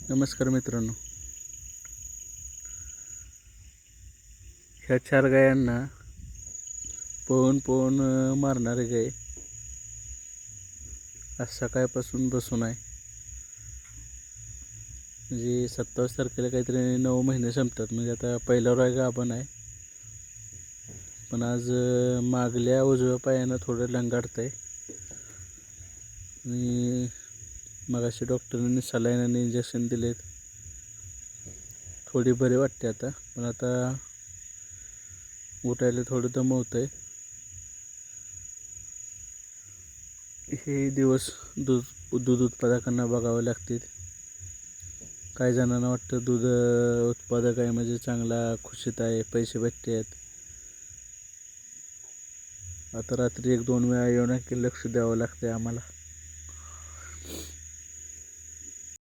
नमस्कार मित्रांनो. ह्या 4 गायांना पळून पळून मारणारे गाय आज सकाळपासून बसून आहे. म्हणजे 27 तारखेला काहीतरी 9 महिने संपतात. म्हणजे आता पहिला रोय गाभण आहे, पण आज मागल्या उजव्या पायानं थोडं लंगाडत आहे आणि मगाशी डॉक्टरांनी सलाईन आणि इंजेक्शन दिलेत. थोडी बरी वाटते आता, पण आता उठायला थोडं दमवतं आहे. हे दिवस दूध उत्पादकांना बघावे लागतील. काही जणांना वाटतं दूध उत्पादक आहे म्हणजे चांगला खुशीत आहे, पैसे भेटते आहेत. आता रात्री 1-2 वेळा येऊन की लक्ष द्यावं लागतं आहे आम्हाला.